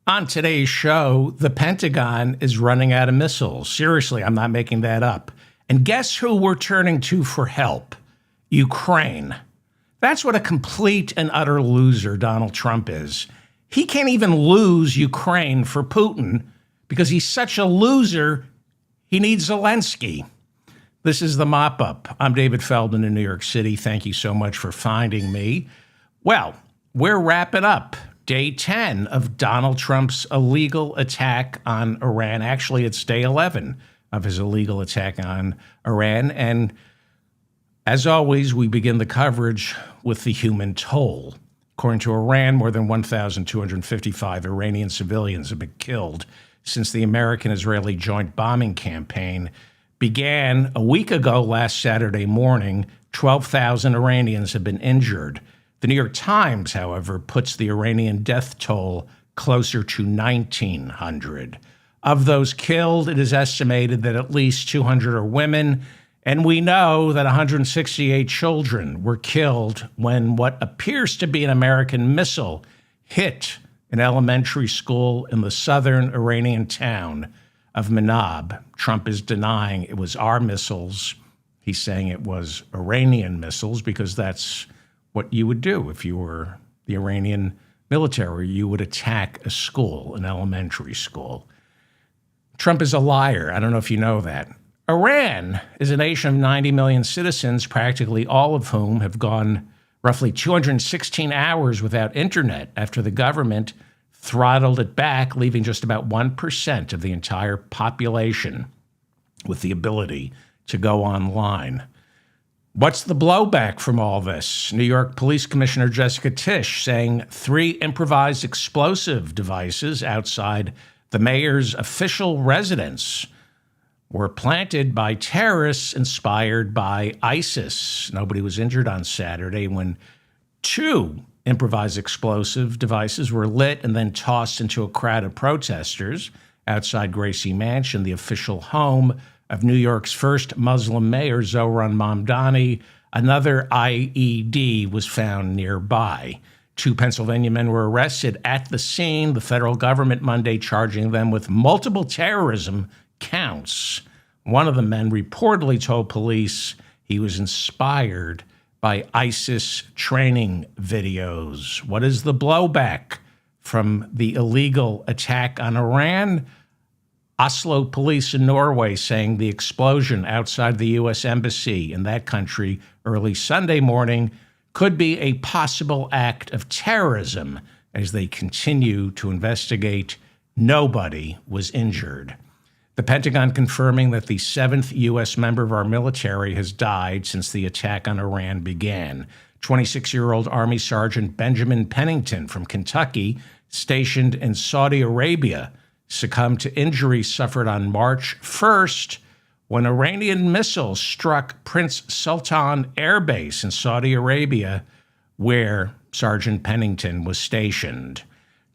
On today's show, the Pentagon is running out of missiles. Seriously, I'm not making that up. And guess who we're turning to for help? Ukraine. That's what a complete and utter loser Donald Trump is. He can't even lose Ukraine for Putin because he's such a loser, he needs Zelensky. This is the Mop-Up. I'm David Feldman in New York City. Thank you so much for finding me. Well, we're wrapping up day 10 of Donald Trump's illegal attack on Iran. Actually, it's day 11 of his illegal attack on Iran. And as always, we begin the coverage with the human toll. According to Iran, more than 1,255 Iranian civilians have been killed since the American-Israeli joint bombing campaign began a week ago last Saturday morning. 12,000 Iranians have been injured. The New York Times, however, puts the Iranian death toll closer to 1,900. Of those killed, it is estimated that at least 200 are women, and we know that 168 children were killed when what appears to be an American missile hit an elementary school in the southern Iranian town of Manab. Trump is denying it was our missiles. He's saying it was Iranian missiles because that's what you would do if you were the Iranian military. You would attack a school, an elementary school. Trump is a liar. I don't know if you know that. Iran is a nation of 90 million citizens, practically all of whom have gone roughly 216 hours without internet after the government throttled it back, leaving just about 1% of the entire population with the ability to go online. What's the blowback from all this? New York Police Commissioner Jessica Tisch saying 3 improvised explosive devices outside the mayor's official residence were planted by terrorists inspired by ISIS. Nobody was injured on Saturday when 2 improvised explosive devices were lit and then tossed into a crowd of protesters outside Gracie Mansion, the official home of New York's first Muslim mayor, Zohran Mamdani. Another IED was found nearby. 2 Pennsylvania men were arrested at the scene, the federal government Monday charging them with multiple terrorism counts. One of the men reportedly told police he was inspired by ISIS training videos. What is the blowback from the illegal attack on Iran? Oslo police in Norway saying the explosion outside the U.S. Embassy in that country early Sunday morning could be a possible act of terrorism as they continue to investigate. Nobody was injured. The Pentagon confirming that the 7th U.S. member of our military has died since the attack on Iran began. 26-year-old Army Sergeant Benjamin Pennington from Kentucky, stationed in Saudi Arabia, succumbed to injuries suffered on March 1st when Iranian missiles struck Prince Sultan Air Base in Saudi Arabia, where Sergeant Pennington was stationed.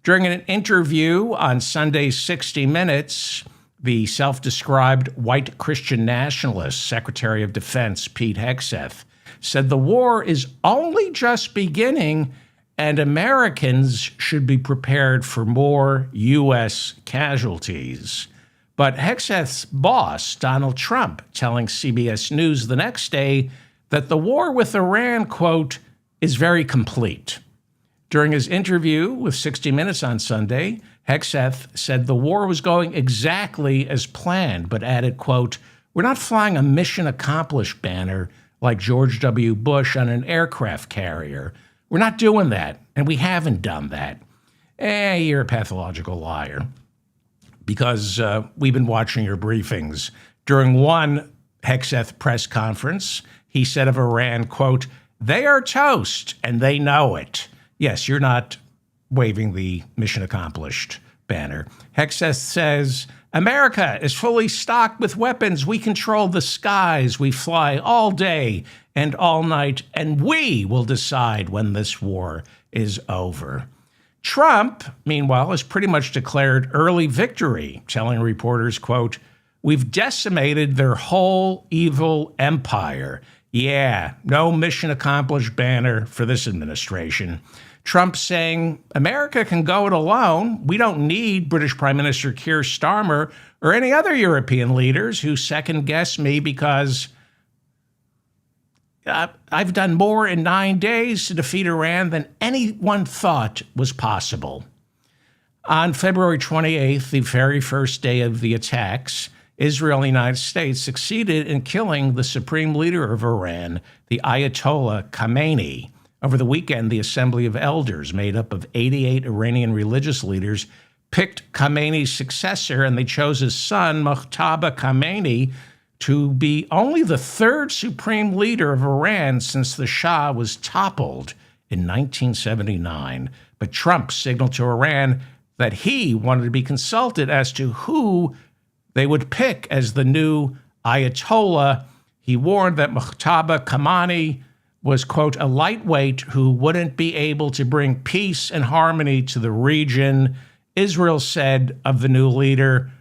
During an interview on Sunday's 60 Minutes, the self-described white Christian nationalist Secretary of Defense Pete Hegseth said the war is only just beginning and Americans should be prepared for more U.S. casualties. But Hegseth's boss, Donald Trump, telling CBS News the next day that the war with Iran, quote, is very complete. During his interview with 60 Minutes on Sunday, Hegseth said the war was going exactly as planned, but added, quote, we're not flying a mission accomplished banner like George W. Bush on an aircraft carrier. We're not doing that, and we haven't done that. You're a pathological liar. Because we've been watching your briefings. During one Hegseth press conference, he said of Iran, quote, they are toast, and they know it. Yes, you're not waving the mission accomplished banner. Hegseth says, America is fully stocked with weapons. We control the skies. We fly all day and all night, and we will decide when this war is over. Trump, meanwhile, has pretty much declared early victory, telling reporters, quote, we've decimated their whole evil empire. Yeah, no mission accomplished banner for this administration. Trump saying, America can go it alone. We don't need British Prime Minister Keir Starmer or any other European leaders who second guess me because I've done more in 9 days to defeat Iran than anyone thought was possible. On February 28th, the very first day of the attacks, Israel and the United States succeeded in killing the supreme leader of Iran, the Ayatollah Khamenei. Over the weekend, the Assembly of Elders, made up of 88 Iranian religious leaders, picked Khamenei's successor, and they chose his son, Mojtaba Khamenei, to be only the third supreme leader of Iran since the Shah was toppled in 1979. But Trump signaled to Iran that he wanted to be consulted as to who they would pick as the new Ayatollah. He warned that Mojtaba Khamenei was, quote, a lightweight who wouldn't be able to bring peace and harmony to the region. Israel said of the new leader,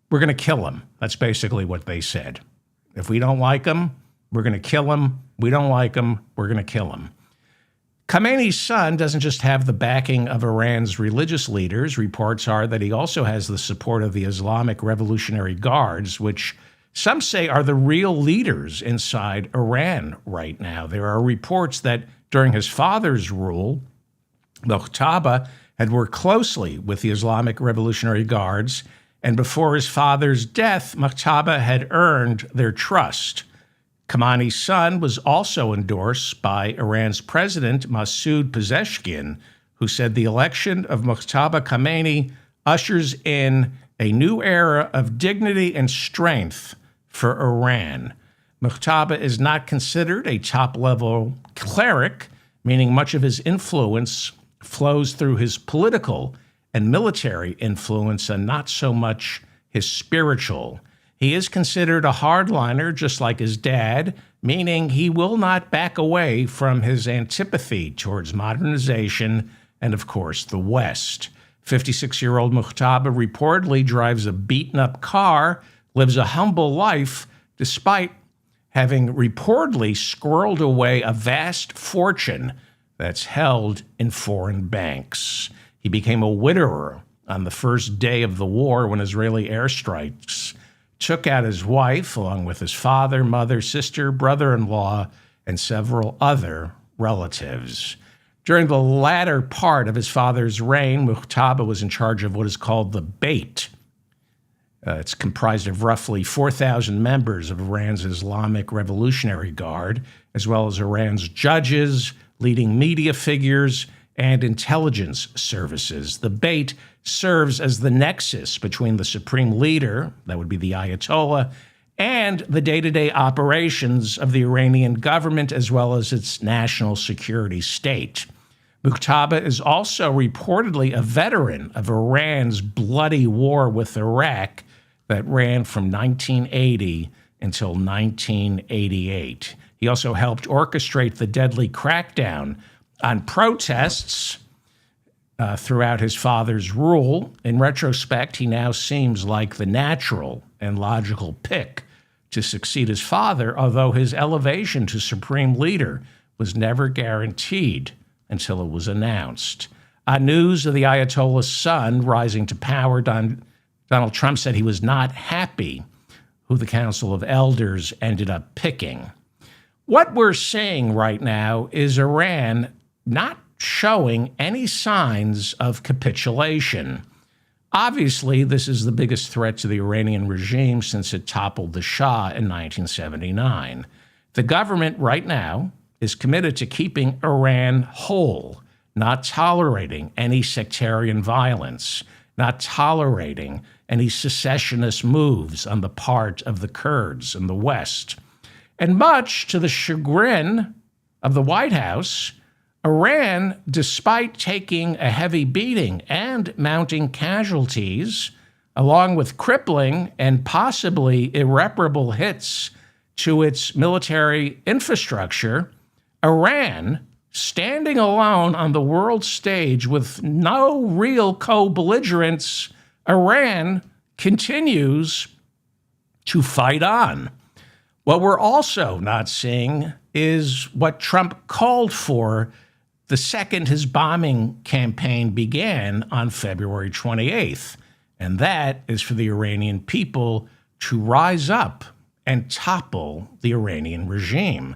we're going to kill him. That's basically what they said. If we don't like him, we're going to kill him. We don't like him, we're going to kill him. Khamenei's son doesn't just have the backing of Iran's religious leaders. Reports are that he also has the support of the Islamic Revolutionary Guards, which some say are the real leaders inside Iran right now. There are reports that during his father's rule, Mojtaba had worked closely with the Islamic Revolutionary Guards, and before his father's death, Mojtaba had earned their trust. Khamenei's son was also endorsed by Iran's president, Masoud Pezeshkian, who said the election of Mojtaba Khamenei ushers in a new era of dignity and strength for Iran. Mojtaba is not considered a top-level cleric, meaning much of his influence flows through his political and military influence and not so much his spiritual. He is considered a hardliner, just like his dad, meaning he will not back away from his antipathy towards modernization and, of course, the West. 56-year-old Mojtaba reportedly drives a beaten-up car, lives a humble life, despite having reportedly squirreled away a vast fortune that's held in foreign banks. He became a widower on the first day of the war when Israeli airstrikes took out his wife, along with his father, mother, sister, brother-in-law, and several other relatives. During the latter part of his father's reign, Mojtaba was in charge of what is called the Beit. It's comprised of roughly 4,000 members of Iran's Islamic Revolutionary Guard, as well as Iran's judges, leading media figures, and intelligence services. The Beit serves as the nexus between the supreme leader, that would be the Ayatollah, and the day-to-day operations of the Iranian government, as well as its national security state. Mojtaba is also reportedly a veteran of Iran's bloody war with Iraq that ran from 1980 until 1988. He also helped orchestrate the deadly crackdown on protests throughout his father's rule. In retrospect, he now seems like the natural and logical pick to succeed his father, although his elevation to supreme leader was never guaranteed until it was announced. On news of the Ayatollah's son rising to power, Donald Trump said he was not happy who the Council of Elders ended up picking. What we're seeing right now is Iran not showing any signs of capitulation. Obviously, this is the biggest threat to the Iranian regime since it toppled the Shah in 1979. The government right now is committed to keeping Iran whole, not tolerating any sectarian violence, not tolerating any secessionist moves on the part of the Kurds in the West. And much to the chagrin of the White House, Iran, despite taking a heavy beating and mounting casualties, along with crippling and possibly irreparable hits to its military infrastructure, Iran, standing alone on the world stage with no real co-belligerents, Iran continues to fight on. What we're also not seeing is what Trump called for the second his bombing campaign began on February 28th. And that is for the Iranian people to rise up and topple the Iranian regime.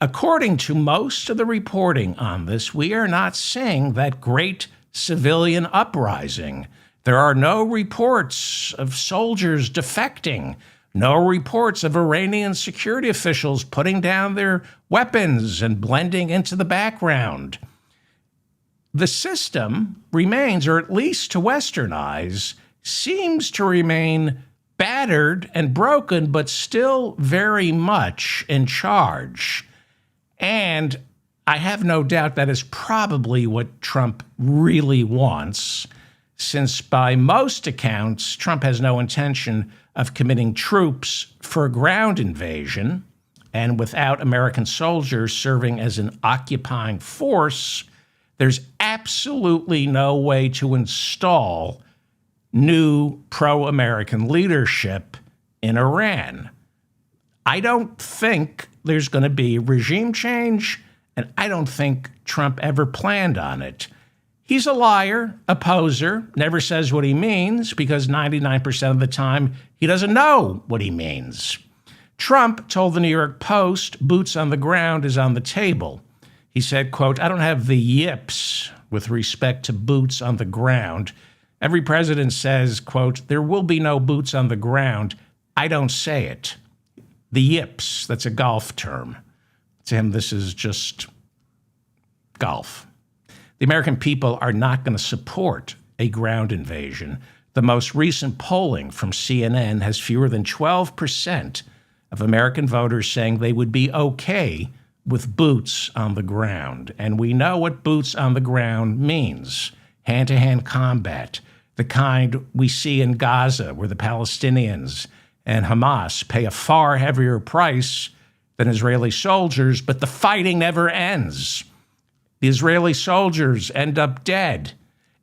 According to most of the reporting on this, we are not seeing that great civilian uprising. There are no reports of soldiers defecting, no reports of Iranian security officials putting down their weapons and blending into the background. The system remains, or at least to Western eyes, seems to remain battered and broken, but still very much in charge. And I have no doubt that is probably what Trump really wants, since by most accounts, Trump has no intention of committing troops for a ground invasion. And without American soldiers serving as an occupying force, there's absolutely no way to install new pro-American leadership in Iran. I don't think there's going to be regime change, and I don't think Trump ever planned on it. He's a liar, a poser, never says what he means because 99% of the time he doesn't know what he means. Trump told the New York Post boots on the ground is on the table. He said, quote, "I don't have the yips with respect to boots on the ground. Every president says, quote, there will be no boots on the ground. I don't say it." The yips, that's a golf term. To him, this is just golf. The American people are not going to support a ground invasion. The most recent polling from CNN has fewer than 12% of American voters saying they would be okay with boots on the ground. And we know what boots on the ground means. Hand-to-hand combat, the kind we see in Gaza, where the Palestinians and Hamas pay a far heavier price than Israeli soldiers, but the fighting never ends. The Israeli soldiers end up dead,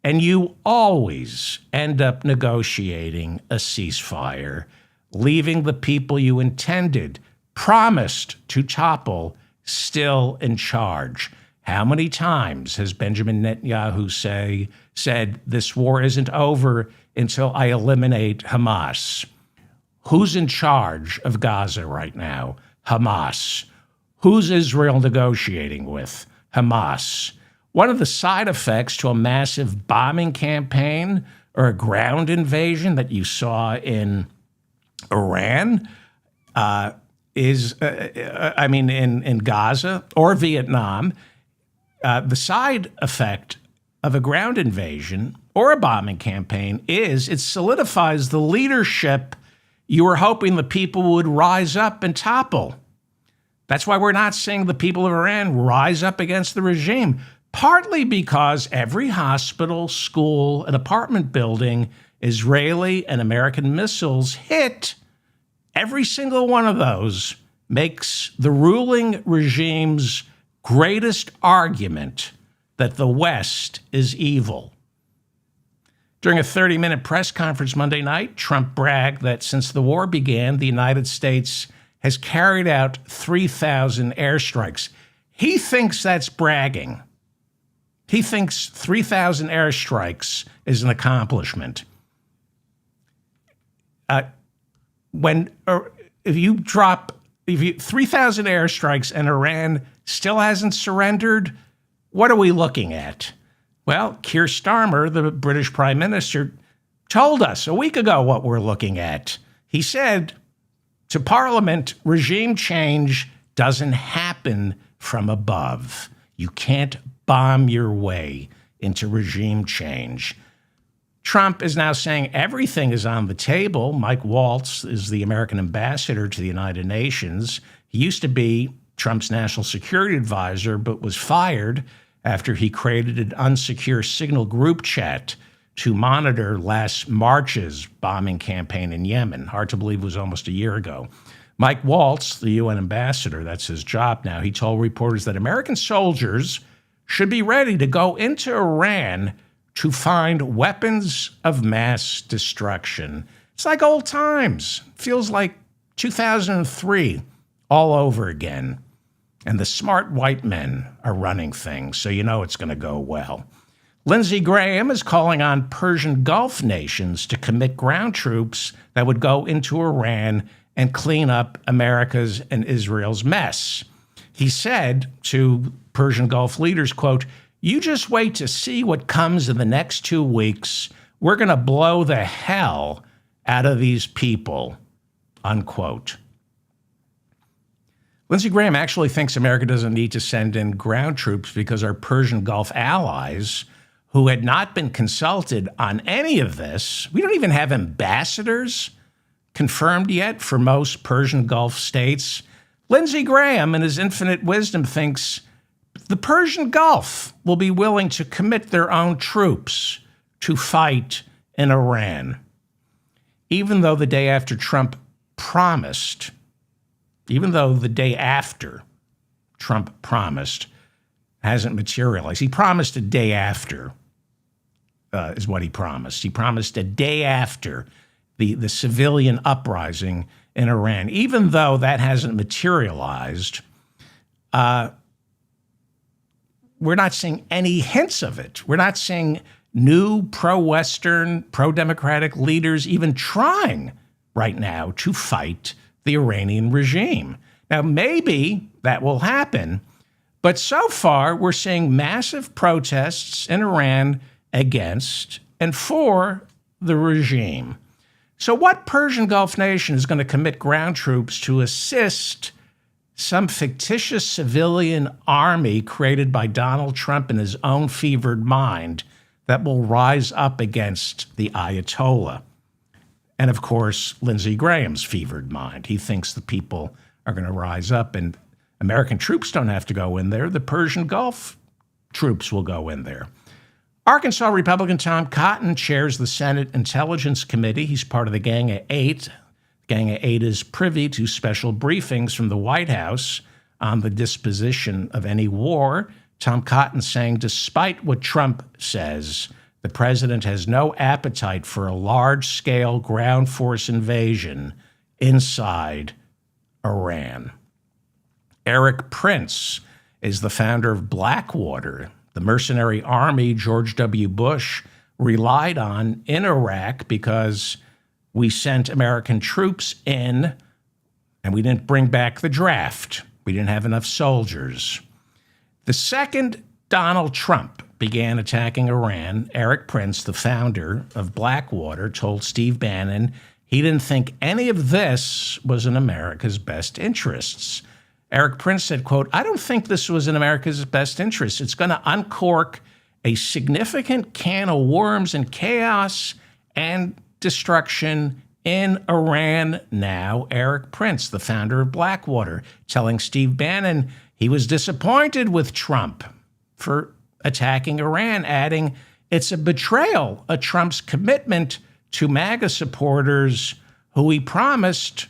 and you always end up negotiating a ceasefire, leaving the people you intended, promised to topple, still in charge. How many times has Benjamin Netanyahu said, this war isn't over until I eliminate Hamas? Who's in charge of Gaza right now? Hamas. Who's Israel negotiating with? Hamas. One of the side effects to a massive bombing campaign or a ground invasion that you saw in Iran in Gaza or Vietnam, the side effect of a ground invasion or a bombing campaign is it solidifies the leadership you were hoping the people would rise up and topple. That's why we're not seeing the people of Iran rise up against the regime, partly because every hospital, school, and apartment building Israeli and American missiles hit, every single one of those makes the ruling regime's greatest argument that the West is evil. During a 30-minute press conference Monday night, Trump bragged that since the war began, the United States has carried out 3,000 airstrikes. He thinks that's bragging. He thinks 3,000 airstrikes is an accomplishment. If you 3,000 airstrikes and Iran still hasn't surrendered, what are we looking at? Well, Keir Starmer, the British Prime Minister, told us a week ago what we're looking at. He said to Parliament, regime change doesn't happen from above. You can't bomb your way into regime change. Trump is now saying everything is on the table. Mike Waltz is the American ambassador to the United Nations. He used to be Trump's national security advisor, but was fired after he created an unsecure Signal group chat to monitor last March's bombing campaign in Yemen. Hard to believe it was almost a year ago. Mike Waltz, the UN ambassador, that's his job now, he told reporters that American soldiers should be ready to go into Iran to find weapons of mass destruction. It's like old times. Feels like 2003 all over again. And the smart white men are running things, so you know it's going to go well. Lindsey Graham is calling on Persian Gulf nations to commit ground troops that would go into Iran and clean up America's and Israel's mess. He said to Persian Gulf leaders, quote, "You just wait to see what comes in the next 2 weeks. We're going to blow the hell out of these people," unquote. Lindsey Graham actually thinks America doesn't need to send in ground troops because our Persian Gulf allies, who had not been consulted on any of this, we don't even have ambassadors confirmed yet for most Persian Gulf states. Lindsey Graham, in his infinite wisdom, thinks the Persian Gulf will be willing to commit their own troops to fight in Iran, even though the day after Trump promised hasn't materialized. He promised a day after, is what he promised. He promised a day after the civilian uprising in Iran. Even though that hasn't materialized, we're not seeing any hints of it. We're not seeing new pro-Western, pro-democratic leaders even trying right now to fight the Iranian regime. Now, maybe that will happen, but so far we're seeing massive protests in Iran against and for the regime. So what Persian Gulf nation is going to commit ground troops to assist some fictitious civilian army created by Donald Trump in his own fevered mind that will rise up against the Ayatollah? And of course, Lindsey Graham's fevered mind. He thinks the people are going to rise up, and American troops don't have to go in there. The Persian Gulf troops will go in there. Arkansas Republican Tom Cotton chairs the Senate Intelligence Committee. He's part of the Gang of Eight. The Gang of Eight is privy to special briefings from the White House on the disposition of any war. Tom Cotton saying, despite what Trump says, the president has no appetite for a large-scale ground force invasion inside Iran. Erik Prince is the founder of Blackwater, the mercenary army George W. Bush relied on in Iraq because we sent American troops in and we didn't bring back the draft. We didn't have enough soldiers. The second Donald Trump began attacking Iran, Erik Prince, the founder of Blackwater, told Steve Bannon he didn't think any of this was in America's best interests. Erik Prince said, quote, "I don't think this was in America's best interest. It's going to uncork a significant can of worms and chaos and destruction in Iran now." Erik Prince, the founder of Blackwater, telling Steve Bannon he was disappointed with Trump for attacking Iran, adding, "It's a betrayal of Trump's commitment to MAGA supporters who he promised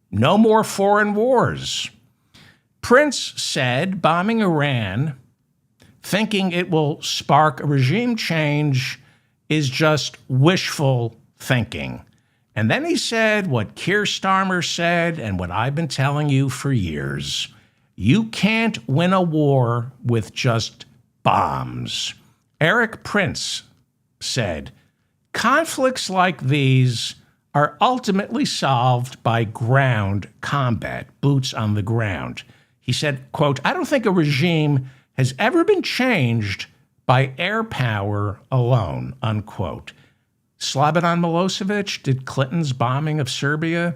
no more foreign wars." Prince said bombing Iran, thinking it will spark a regime change, is just wishful thinking. And then he said what Keir Starmer said and what I've been telling you for years. You can't win a war with just bombs. Erik Prince said, conflicts like these are ultimately solved by ground combat, boots on the ground. He said, quote, "I don't think a regime has ever been changed by air power alone," unquote. Slobodan Milosevic, did Clinton's bombing of Serbia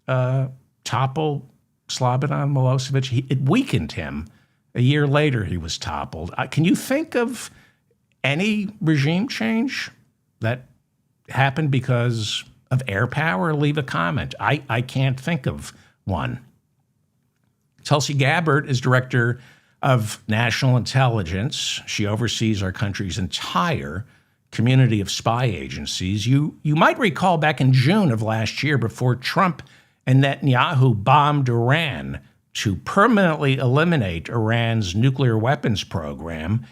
topple Slobodan Milosevic? It weakened him. A year later, he was toppled. Can you think of any regime change that happened because of air power? Leave a comment. I can't think of one. Tulsi Gabbard is director of national intelligence. She oversees our country's entire community of spy agencies. You might recall back in June of last year, before Trump and Netanyahu bombed Iran to permanently eliminate Iran's nuclear weapons program,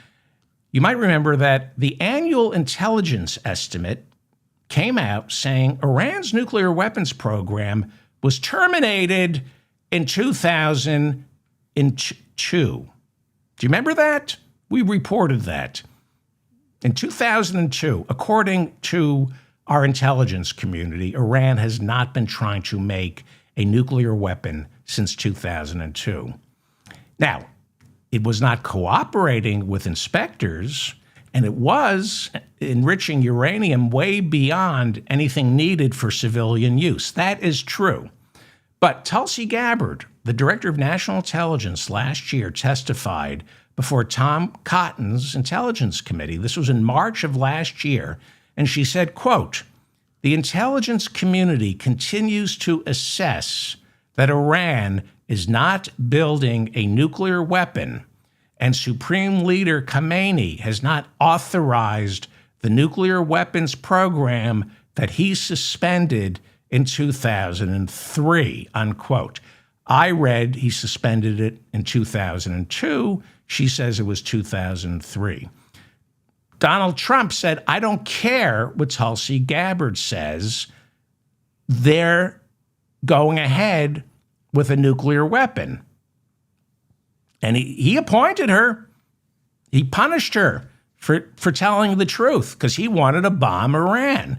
you might remember that the annual intelligence estimate came out saying Iran's nuclear weapons program was terminated in 2000 in Chew. Do you remember that? We reported that. In 2002, according to our intelligence community, Iran has not been trying to make a nuclear weapon since 2002. Now, it was not cooperating with inspectors, and it was enriching uranium way beyond anything needed for civilian use. That is true. But Tulsi Gabbard, the director of national intelligence, last year testified before Tom Cotton's Intelligence Committee. This was in March of last year. And she said, quote, "The intelligence community continues to assess that Iran is not building a nuclear weapon, and Supreme Leader Khamenei has not authorized the nuclear weapons program that he suspended in 2003, unquote. I read he suspended it in 2002. She says it was 2003. Donald Trump said, I don't care what Tulsi Gabbard says. They're going ahead with a nuclear weapon. And he appointed her. He punished her for telling the truth because he wanted to bomb Iran.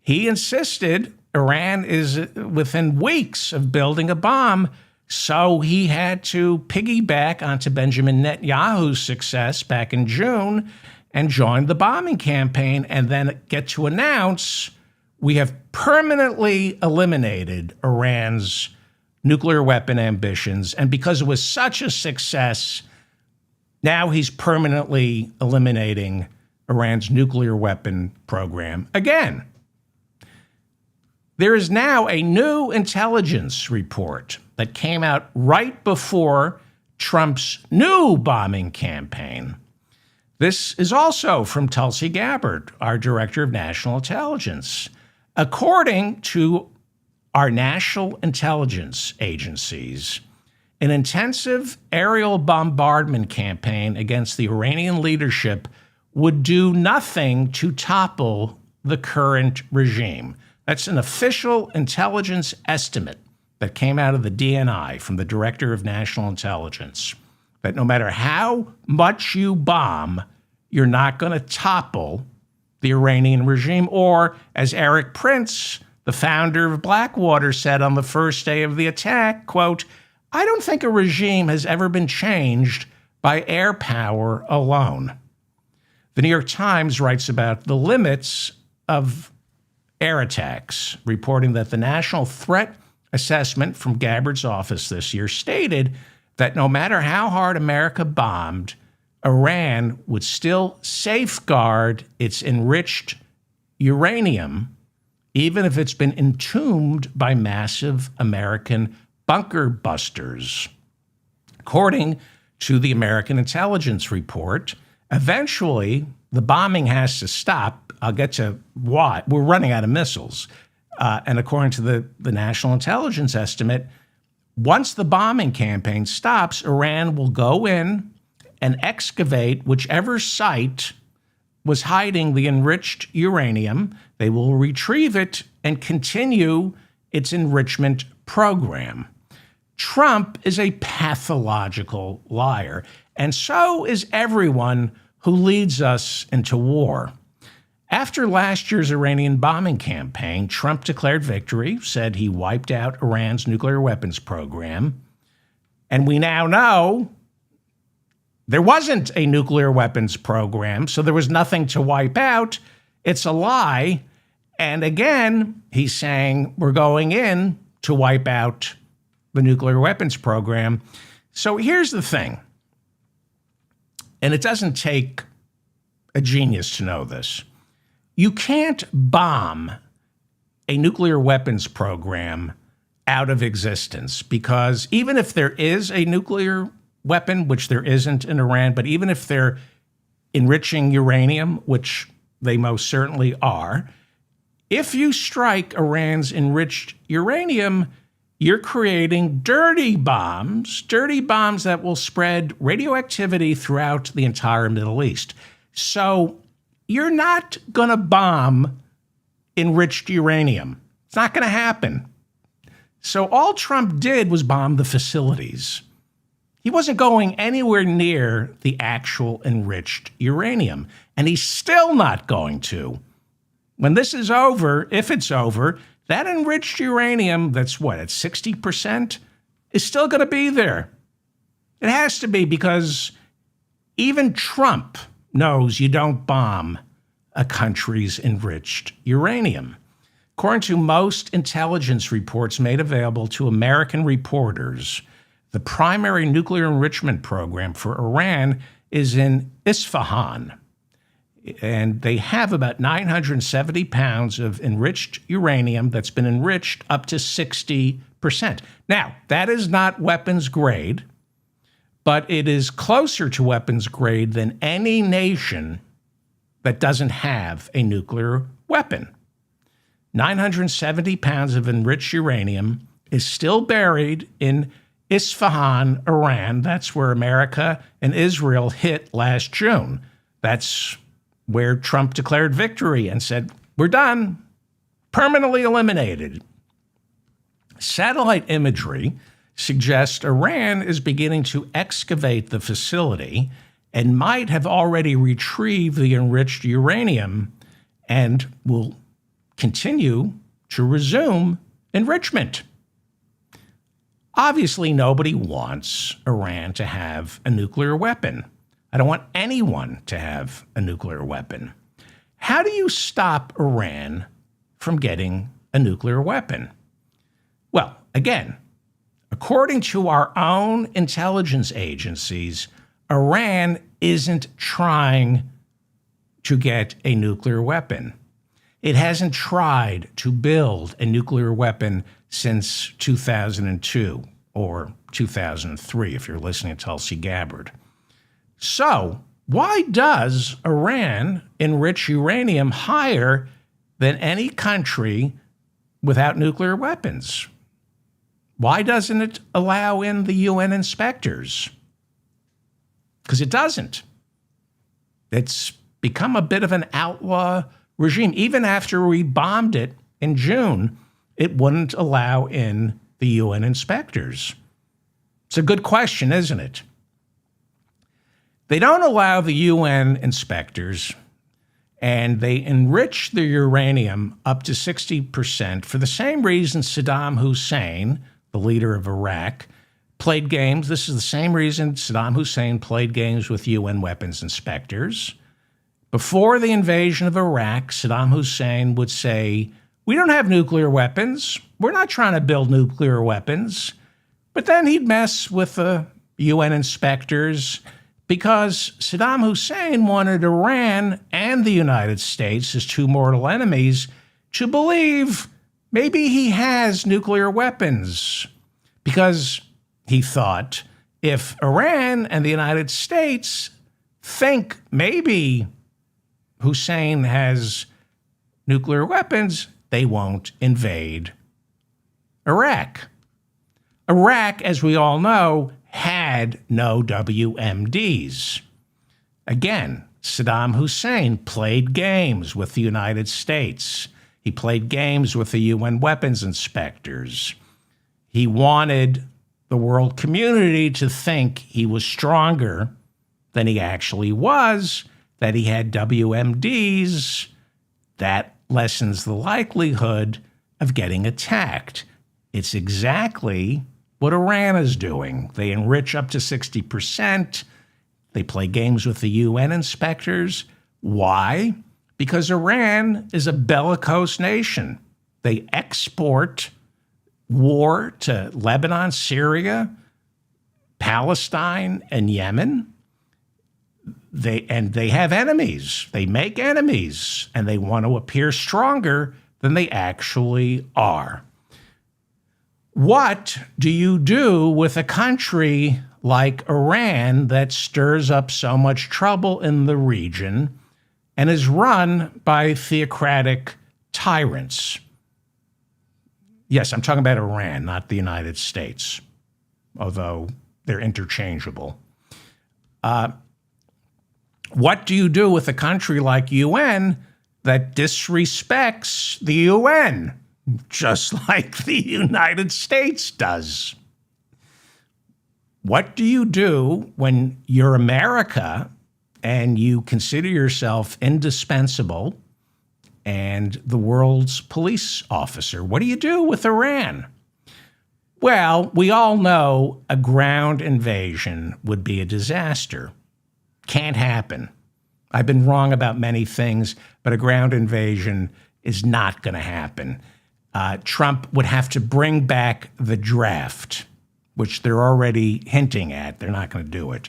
He insisted Iran is within weeks of building a bomb, so he had to piggyback onto Benjamin Netanyahu's success back in June and join the bombing campaign and then get to announce we have permanently eliminated Iran's nuclear weapon ambitions. And because it was such a success, now he's permanently eliminating Iran's nuclear weapon program again. There is now a new intelligence report that came out right before Trump's new bombing campaign. This is also from Tulsi Gabbard, our director of national intelligence. According to our national intelligence agencies, an intensive aerial bombardment campaign against the Iranian leadership would do nothing to topple the current regime. That's an official intelligence estimate that came out of the DNI from the Director of National Intelligence, that no matter how much you bomb, you're not going to topple the Iranian regime. Or, as Eric Prince, the founder of Blackwater, said on the first day of the attack, quote, I don't think a regime has ever been changed by air power alone. The New York Times writes about the limits of air attacks, reporting that the National Threat Assessment from Gabbard's office this year stated that no matter how hard America bombed, Iran would still safeguard its enriched uranium, even if it's been entombed by massive American bunker busters. According to the American Intelligence Report, eventually the bombing has to stop. I'll get to why. We're running out of missiles. And according to the National Intelligence estimate, once the bombing campaign stops, Iran will go in and excavate whichever site was hiding the enriched uranium. They will retrieve it and continue its enrichment program. Trump is a pathological liar, and so is everyone who leads us into war. After last year's Iranian bombing campaign, Trump declared victory, said he wiped out Iran's nuclear weapons program. And we now know there wasn't a nuclear weapons program, so there was nothing to wipe out. It's a lie. And again, he's saying we're going in to wipe out the nuclear weapons program. So here's the thing, and it doesn't take a genius to know this. You can't bomb a nuclear weapons program out of existence, because even if there is a nuclear weapon, which there isn't in Iran, but even if they're enriching uranium, which they most certainly are, if you strike Iran's enriched uranium, you're creating dirty bombs that will spread radioactivity throughout the entire Middle East. So you're not going to bomb enriched uranium. It's not going to happen. So all Trump did was bomb the facilities. He wasn't going anywhere near the actual enriched uranium, and he's still not going to. When this is over, if it's over, that enriched uranium that's what, at 60%, is still going to be there. It has to be, because even Trump knows you don't bomb a country's enriched uranium. According to most intelligence reports made available to American reporters, the primary nuclear enrichment program for Iran is in Isfahan, and they have about 970 pounds of enriched uranium that's been enriched up to 60%. Now, that is not weapons grade, but it is closer to weapons grade than any nation that doesn't have a nuclear weapon. 970 pounds of enriched uranium is still buried in Isfahan, Iran. That's where America and Israel hit last June. That's where Trump declared victory and said, we're done, permanently eliminated. Satellite imagery suggests Iran is beginning to excavate the facility and might have already retrieved the enriched uranium and will continue to resume enrichment. Obviously, nobody wants Iran to have a nuclear weapon. I don't want anyone to have a nuclear weapon. How do you stop Iran from getting a nuclear weapon? Well, again, according to our own intelligence agencies, Iran isn't trying to get a nuclear weapon. It hasn't tried to build a nuclear weapon since 2002 or 2003, if you're listening to Tulsi Gabbard. So, why does Iran enrich uranium higher than any country without nuclear weapons? Why doesn't it allow in the UN inspectors? Because it doesn't. It's become a bit of an outlaw regime. Even after we bombed it in June, it wouldn't allow in the UN inspectors. It's a good question, isn't it? They don't allow the UN inspectors, and they enrich the uranium up to 60% for the same reason Saddam Hussein, the leader of Iraq, played games. This is the same reason Saddam Hussein played games with UN weapons inspectors. Before the invasion of Iraq, Saddam Hussein would say, we don't have nuclear weapons. We're not trying to build nuclear weapons. But then he'd mess with the UN inspectors because Saddam Hussein wanted Iran and the United States, his two mortal enemies, to believe maybe he has nuclear weapons. Because he thought if Iran and the United States think maybe Hussein has nuclear weapons, they won't invade Iraq. Iraq, as we all know, had no WMDs. Again, Saddam Hussein played games with the United States. He played games with the UN weapons inspectors. He wanted the world community to think he was stronger than he actually was, that he had WMDs. That lessens the likelihood of getting attacked. It's exactly what Iran is doing. They enrich up to 60%. They play games with the UN inspectors. Why? Because Iran is a bellicose nation. They export war to Lebanon, Syria, Palestine, and Yemen. They have enemies. They make enemies, and they want to appear stronger than they actually are. What do you do with a country like Iran that stirs up so much trouble in the region and is run by theocratic tyrants? Yes, I'm talking about Iran, not the United States, although they're interchangeable. What do you do with a country like UN that disrespects the UN, just like the United States does? What do you do when you're America and you consider yourself indispensable and the world's police officer? What do you do with Iran? Well, we all know a ground invasion would be a disaster. Can't happen. I've been wrong about many things, but a ground invasion is not going to happen. Trump would have to bring back the draft, which they're already hinting at. They're not going to do it.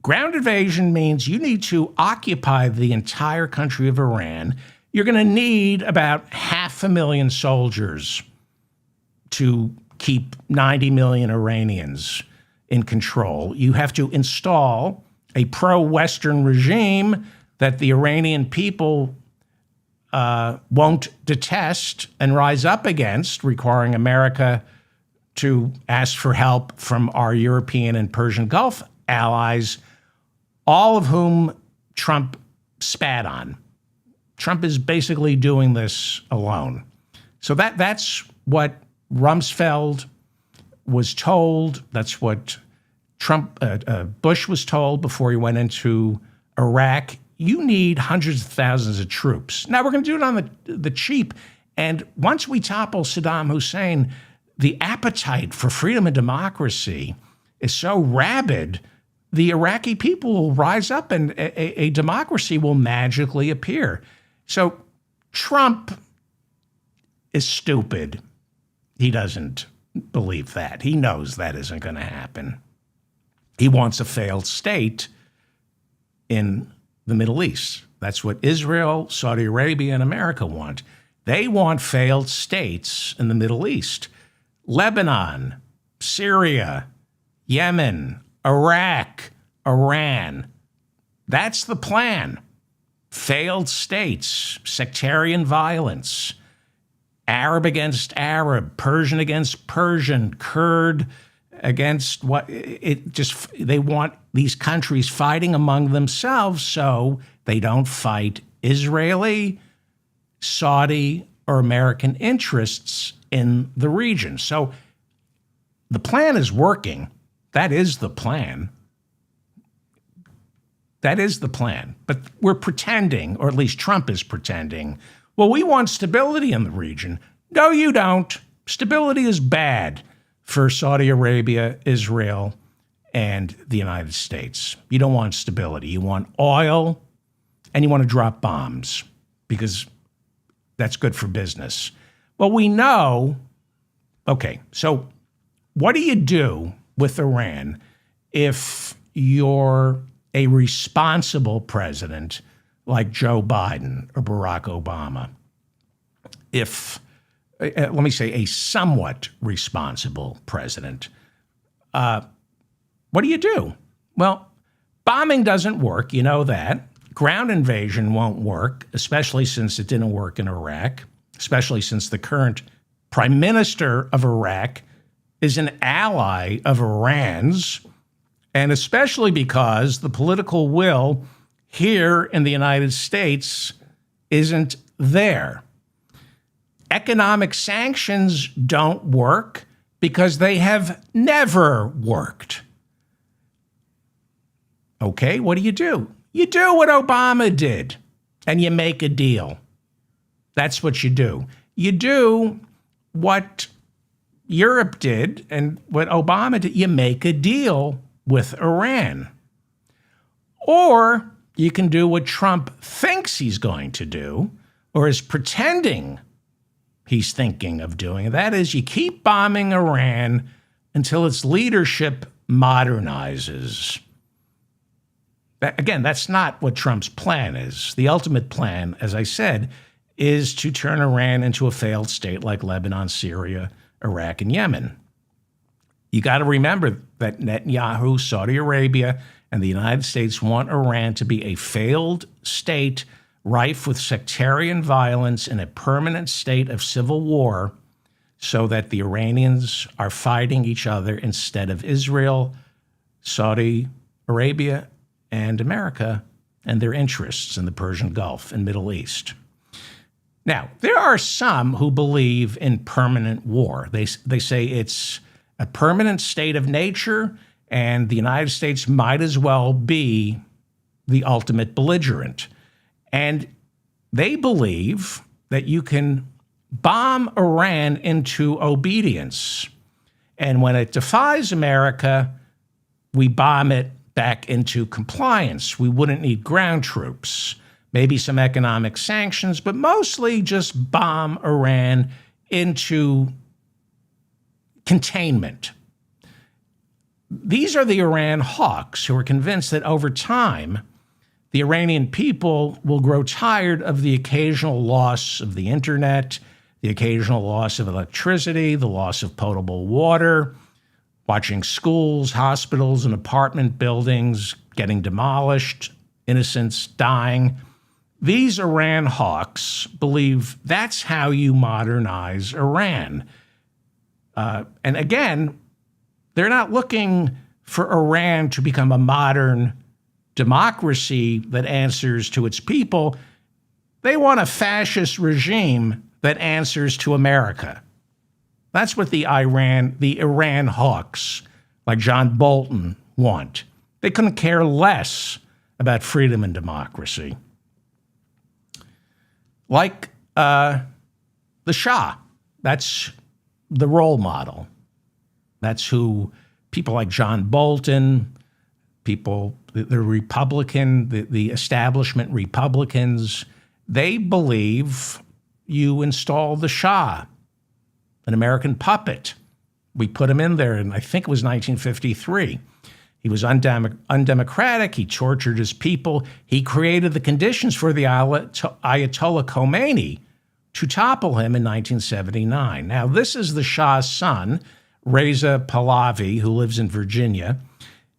Ground invasion means you need to occupy the entire country of Iran. You're going to need about 500,000 soldiers to keep 90 million Iranians in control. You have to install a pro-Western regime that the Iranian people won't detest and rise up against, requiring America to ask for help from our European and Persian Gulf allies, all of whom Trump spat on. Trump is basically doing this alone. So that's what Rumsfeld was told. That's what Bush was told before he went into Iraq. You need hundreds of thousands of troops. Now, we're going to do it on the cheap. And once we topple Saddam Hussein, the appetite for freedom and democracy is so rabid, the Iraqi people will rise up and a democracy will magically appear. So Trump is stupid. He doesn't believe that. He knows that isn't going to happen. He wants a failed state in the Middle East. That's what Israel, Saudi Arabia, and America want. They want failed states in the Middle East. Lebanon, Syria, Yemen, Iraq, Iran. That's the plan. Failed states, sectarian violence, Arab against Arab, Persian against Persian, Kurd against what they want these countries fighting among themselves so they don't fight Israeli, Saudi, or American interests in the region. So the plan is working. That is the plan. That is the plan. But we're pretending, or at least Trump is pretending, well, we want stability in the region. No, you don't. Stability is bad for Saudi Arabia, Israel, and the United States. You don't want stability. You want oil, and you want to drop bombs because that's good for business. Well, we know, okay, so what do you do with Iran if you're a responsible president like Joe Biden or Barack Obama? If, let me say, a somewhat responsible president, what do you do? Well, bombing doesn't work. You know that. Ground invasion won't work, especially since it didn't work in Iraq, especially since the current prime minister of Iraq is an ally of Iran's, and especially because the political will here in the United States isn't there. Economic sanctions don't work because they have never worked. Okay, what do? You do what Obama did, and you make a deal. That's what you do. You do what Europe did and what Obama did. You make a deal with Iran. Or you can do what Trump thinks he's going to do, or is pretending he's thinking of doing. That is, you keep bombing Iran until its leadership modernizes. Again, that's not what Trump's plan is. The ultimate plan, as I said, is to turn Iran into a failed state like Lebanon, Syria, Iraq, and Yemen. You got to remember that Netanyahu, Saudi Arabia, and the United States want Iran to be a failed state rife with sectarian violence in a permanent state of civil war so that the Iranians are fighting each other instead of Israel, Saudi Arabia, and America and their interests in the Persian Gulf and Middle East. Now, there are some who believe in permanent war. They say it's a permanent state of nature, and the United States might as well be the ultimate belligerent. And they believe that you can bomb Iran into obedience. And when it defies America, we bomb it back into compliance. We wouldn't need ground troops, maybe some economic sanctions, but mostly just bomb Iran into containment. These are the Iran hawks who are convinced that over time, the Iranian people will grow tired of the occasional loss of the internet, the occasional loss of electricity, the loss of potable water, watching schools, hospitals, and apartment buildings getting demolished, innocents dying. These Iran hawks believe that's how you modernize Iran. And again, they're not looking for Iran to become a modern democracy that answers to its people. They want a fascist regime that answers to America. That's what the Iran hawks, like John Bolton, want. They couldn't care less about freedom and democracy. Like the Shah, that's the role model. That's who people like John Bolton, the Republican, the establishment Republicans, they believe you install the Shah, an American puppet. We put him in there, and I think it was 1953. He was undemocratic. He tortured his people. He created the conditions for the Ayatollah Khomeini to topple him in 1979. Now, this is the Shah's son, Reza Pahlavi, who lives in Virginia.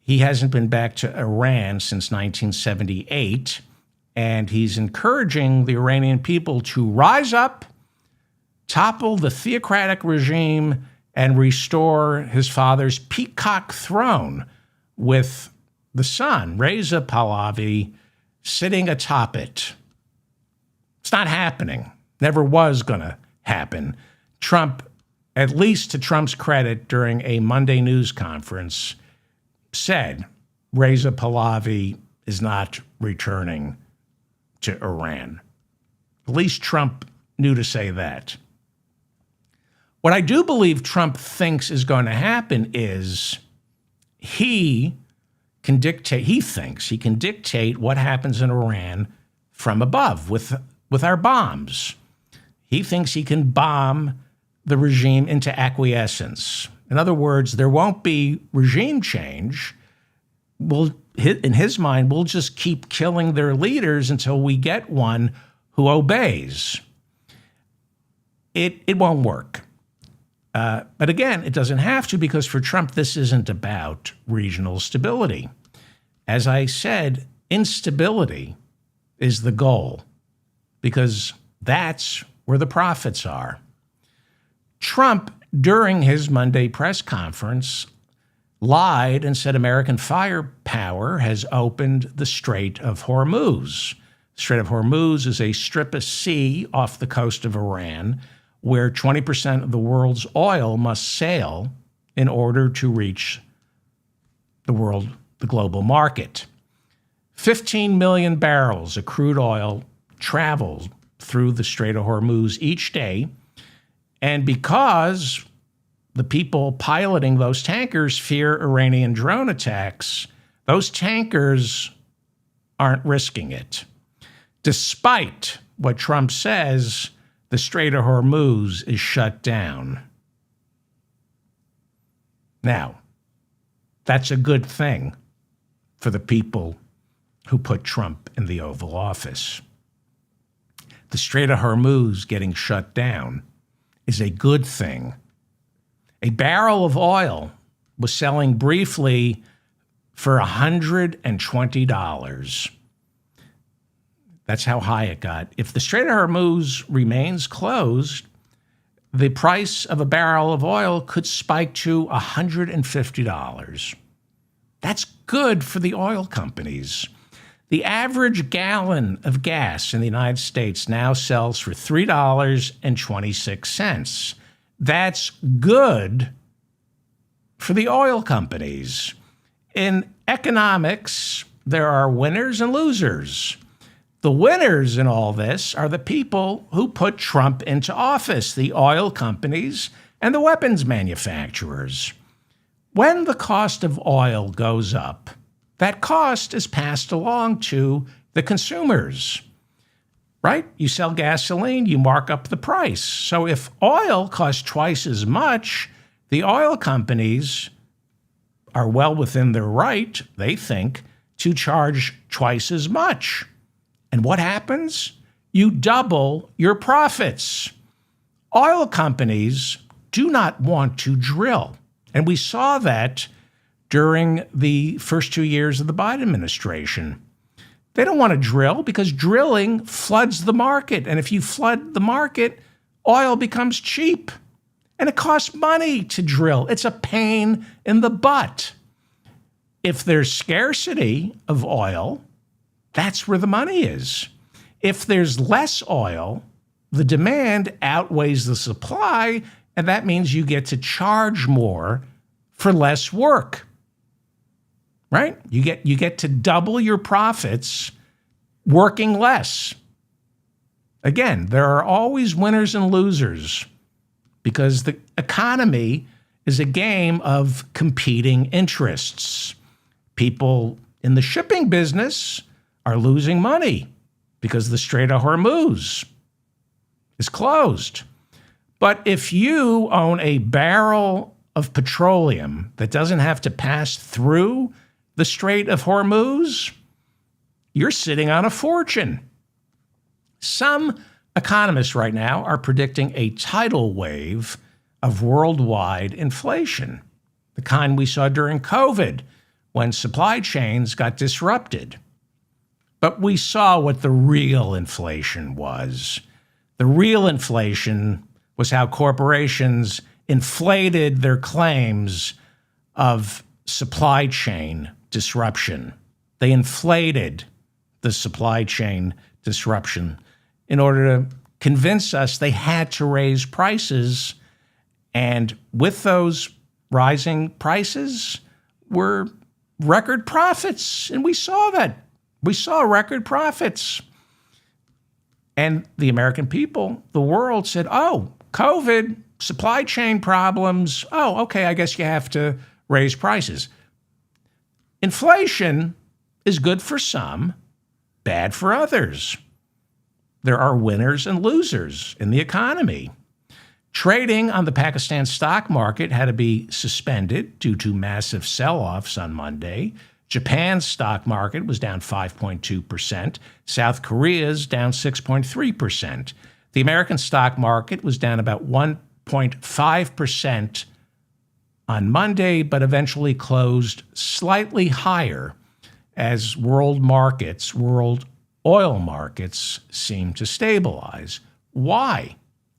He hasn't been back to Iran since 1978, and he's encouraging the Iranian people to rise up, topple the theocratic regime, and restore his father's peacock throne with the son, Reza Pahlavi, sitting atop it. It's not happening. Never was going to happen. Trump, at least to Trump's credit, during a Monday news conference, said Reza Pahlavi is not returning to Iran. At least Trump knew to say that. What I do believe Trump thinks is going to happen is he thinks he can dictate what happens in Iran from above with our bombs. He thinks he can bomb the regime into acquiescence. In other words, there won't be regime change. In his mind, we'll just keep killing their leaders until we get one who obeys. It won't work. But again, it doesn't have to, because for Trump, this isn't about regional stability. As I said, instability is the goal, because that's where the profits are. Trump, during his Monday press conference, lied and said American firepower has opened the Strait of Hormuz. The Strait of Hormuz is a strip of sea off the coast of Iran, where 20% of the world's oil must sail in order to reach the global market. 15 million barrels of crude oil travel through the Strait of Hormuz each day. And because the people piloting those tankers fear Iranian drone attacks, those tankers aren't risking it. Despite what Trump says, the Strait of Hormuz is shut down. Now, that's a good thing for the people who put Trump in the Oval Office. The Strait of Hormuz getting shut down is a good thing. A barrel of oil was selling briefly for $120. That's how high it got. If the Strait of Hormuz remains closed, the price of a barrel of oil could spike to $150. That's good for the oil companies. The average gallon of gas in the United States now sells for $3.26. That's good for the oil companies. In economics, there are winners and losers. The winners in all this are the people who put Trump into office, the oil companies and the weapons manufacturers. When the cost of oil goes up, that cost is passed along to the consumers, right? You sell gasoline, you mark up the price. So if oil costs twice as much, the oil companies are well within their right, they think, to charge twice as much. And what happens? You double your profits. Oil companies do not want to drill. And we saw that during the first 2 years of the Biden administration. They don't want to drill because drilling floods the market. And if you flood the market, oil becomes cheap. And it costs money to drill. It's a pain in the butt. If there's scarcity of oil, that's where the money is. If there's less oil, the demand outweighs the supply, and that means you get to charge more for less work. Right? You get to double your profits working less. Again, there are always winners and losers because the economy is a game of competing interests. People in the shipping business are losing money because the Strait of Hormuz is closed. But if you own a barrel of petroleum that doesn't have to pass through the Strait of Hormuz, you're sitting on a fortune. Some economists right now are predicting a tidal wave of worldwide inflation, the kind we saw during COVID when supply chains got disrupted. But we saw what the real inflation was. The real inflation was how corporations inflated their claims of supply chain disruption. They inflated the supply chain disruption in order to convince us they had to raise prices. And with those rising prices were record profits. And we saw that. We saw record profits. And the American people, the world said, oh, COVID, supply chain problems. Oh, okay, I guess you have to raise prices. Inflation is good for some, bad for others. There are winners and losers in the economy. Trading on the Pakistan stock market had to be suspended due to massive sell-offs on Monday. Japan's stock market was down 5.2%. South Korea's down 6.3%. The American stock market was down about 1.5% on Monday, but eventually closed slightly higher as world oil markets seemed to stabilize. Why?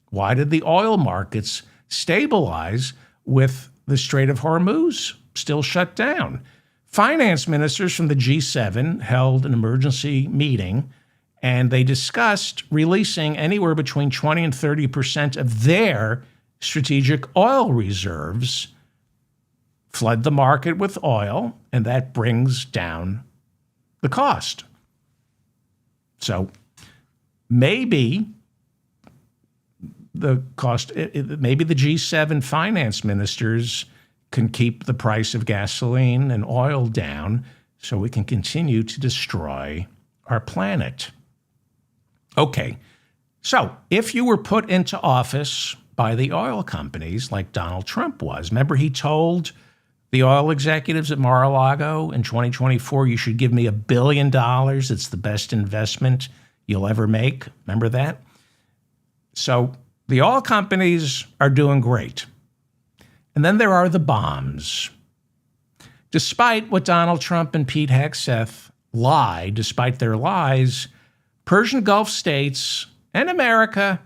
Why did the oil markets stabilize with the Strait of Hormuz still shut down? Finance ministers from the G7 held an emergency meeting, and they discussed releasing anywhere between 20 and 30% of their strategic oil reserves, flood the market with oil, and that brings down the cost. So maybe the G7 finance ministers can keep the price of gasoline and oil down so we can continue to destroy our planet. Okay, so if you were put into office by the oil companies like Donald Trump was, remember he told the oil executives at Mar-a-Lago in 2024, you should give me $1 billion. It's the best investment you'll ever make. Remember that? So the oil companies are doing great. And then there are the bombs. Despite what Donald Trump and Pete Hegseth lie, despite their lies, Persian Gulf states and America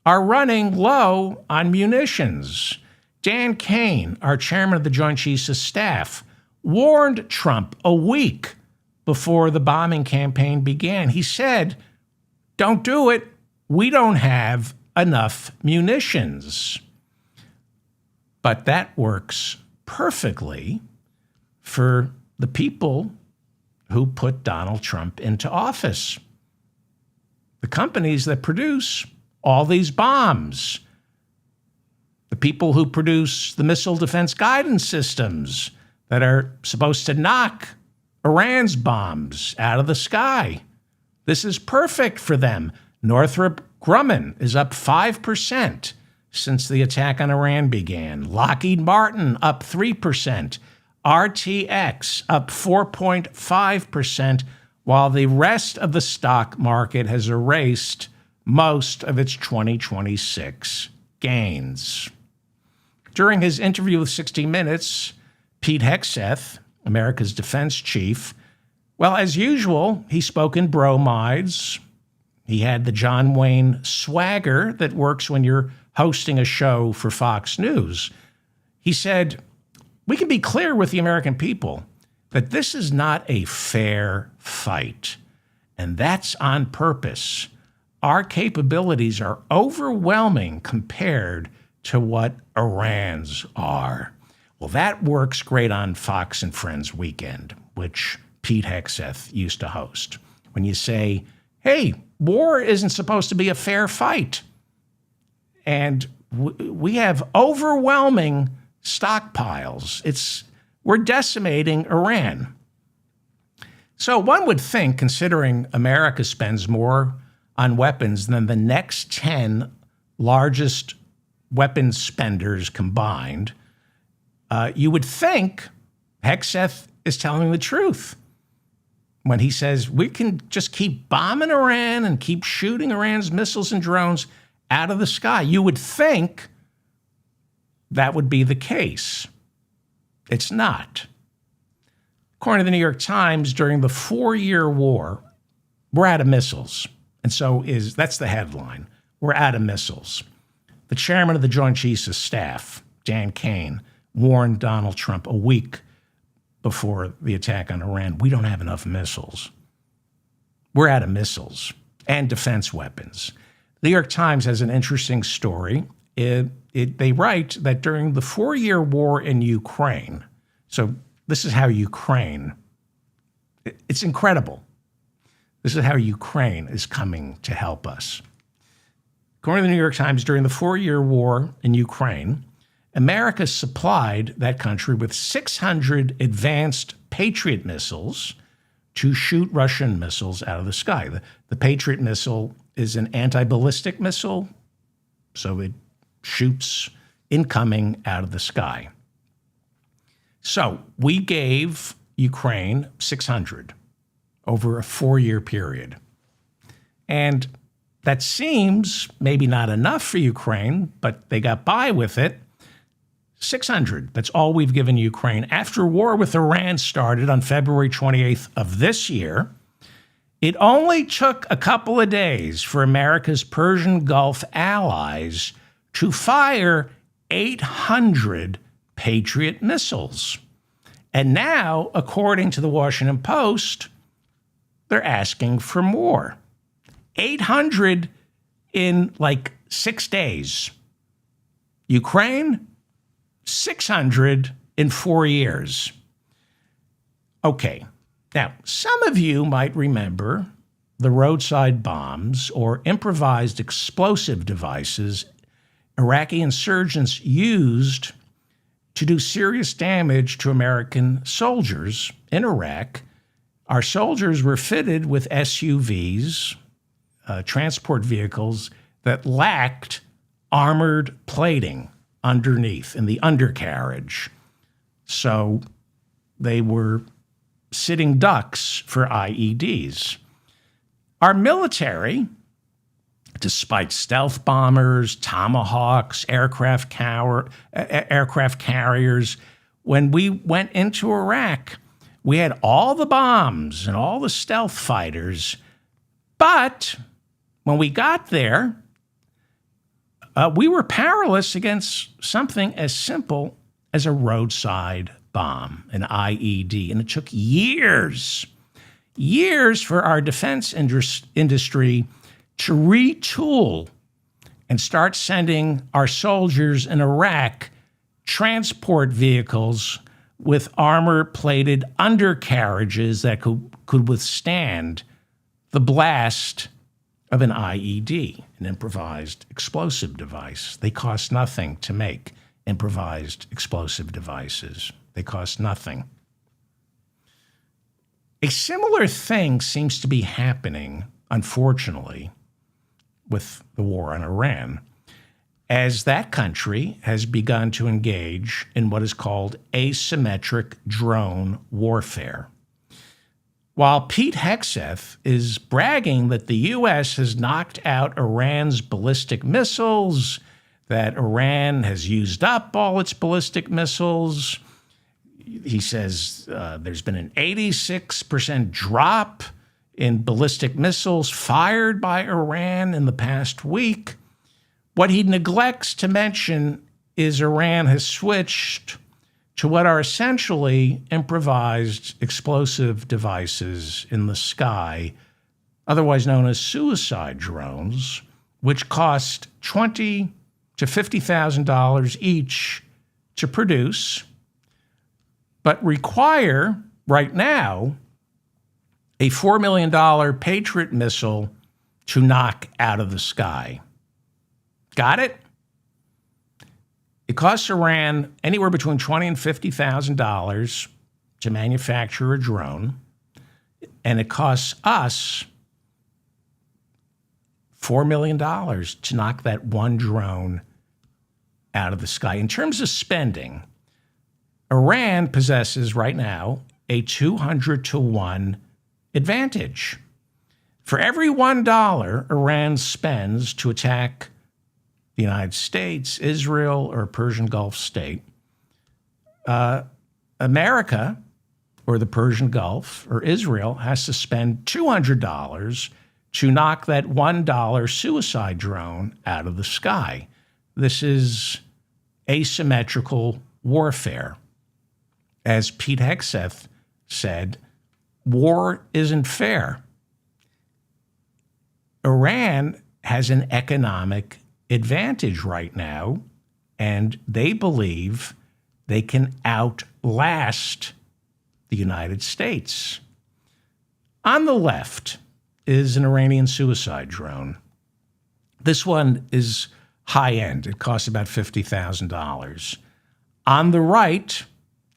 are running low on munitions. Dan Kane, our chairman of the Joint Chiefs of Staff, warned Trump a week before the bombing campaign began. He said, don't do it. We don't have enough munitions. But that works perfectly for the people who put Donald Trump into office. The companies that produce all these bombs, the people who produce the missile defense guidance systems that are supposed to knock Iran's bombs out of the sky. This is perfect for them. Northrop Grumman is up 5% since the attack on Iran began. Lockheed Martin up 3%. RTX up 4.5%, while the rest of the stock market has erased most of its 2026 gains. During his interview with 60 Minutes, Pete Hegseth, America's defense chief, well, as usual, he spoke in bromides. He had the John Wayne swagger that works when you're hosting a show for Fox News. He said, "We can be clear with the American people that this is not a fair fight, and that's on purpose. Our capabilities are overwhelming compared to what Iran's are." Well, that works great on Fox and Friends Weekend, which Pete Hegseth used to host. When you say, hey, war isn't supposed to be a fair fight, and we have overwhelming stockpiles. We're decimating Iran. So one would think, considering America spends more on weapons than the next 10 largest weapons spenders combined, you would think Hegseth is telling the truth when he says we can just keep bombing Iran and keep shooting Iran's missiles and drones out of the sky. You would think that would be the case. It's not. According to the New York Times, during the 4-year war, we're out of missiles. And that's the headline. We're out of missiles. The chairman of the Joint Chiefs of Staff, Dan Kane, warned Donald Trump a week before the attack on Iran, we don't have enough missiles. We're out of missiles and defense weapons. The New York Times has an interesting story. They write that during the 4-year war in Ukraine, so this is how Ukraine, it's incredible. This is how Ukraine is coming to help us. According to the New York Times, during the 4-year war in Ukraine, America supplied that country with 600 advanced Patriot missiles to shoot Russian missiles out of the sky. The Patriot missile is an anti-ballistic missile, so it shoots incoming out of the sky. So we gave Ukraine 600 over a 4-year period. And that seems maybe not enough for Ukraine, but they got by with it. 600, that's all we've given Ukraine. After war with Iran started on February 28th of this year, it only took a couple of days for America's Persian Gulf allies to fire 800 Patriot missiles. And now, according to the Washington Post, they're asking for more. 800 in like 6 days. Ukraine, 600 in 4 years. Okay, now some of you might remember the roadside bombs or improvised explosive devices Iraqi insurgents used to do serious damage to American soldiers in Iraq. Our soldiers were fitted with SUVs, transport vehicles that lacked armored plating underneath in the undercarriage. So they were sitting ducks for IEDs. Our military, despite stealth bombers, Tomahawks, aircraft carriers, when we went into Iraq, we had all the bombs and all the stealth fighters. But when we got there, we were powerless against something as simple as a roadside bomb, an IED. And it took years for our defense industry to retool and start sending our soldiers in Iraq transport vehicles with armor-plated undercarriages that could withstand the blast of an IED, an improvised explosive device. They cost nothing to make improvised explosive devices. They cost nothing. A similar thing seems to be happening, unfortunately, with the war on Iran, as that country has begun to engage in what is called asymmetric drone warfare. While Pete Hegseth is bragging that the U.S. has knocked out Iran's ballistic missiles, that Iran has used up all its ballistic missiles, he says there's been an 86% drop in ballistic missiles fired by Iran in the past week. What he neglects to mention is Iran has switched to what are essentially improvised explosive devices in the sky, otherwise known as suicide drones, which cost $20,000 to $50,000 each to produce, but require, right now, a $4 million Patriot missile to knock out of the sky. Got it? It costs Iran anywhere between $20,000 and $50,000 to manufacture a drone, and it costs us $4 million to knock that one drone out of the sky. In terms of spending, Iran possesses right now a 200 to 1 advantage. For every $1 Iran spends to attack the United States, Israel, or a Persian Gulf state, America, or the Persian Gulf, or Israel, has to spend $200 to knock that $1 suicide drone out of the sky. This is asymmetrical warfare. As Pete Hegseth said, war isn't fair. Iran has an economic advantage right now, and they believe they can outlast the United States. On the left is an Iranian suicide drone. This one is high-end. It costs about $50,000. On the right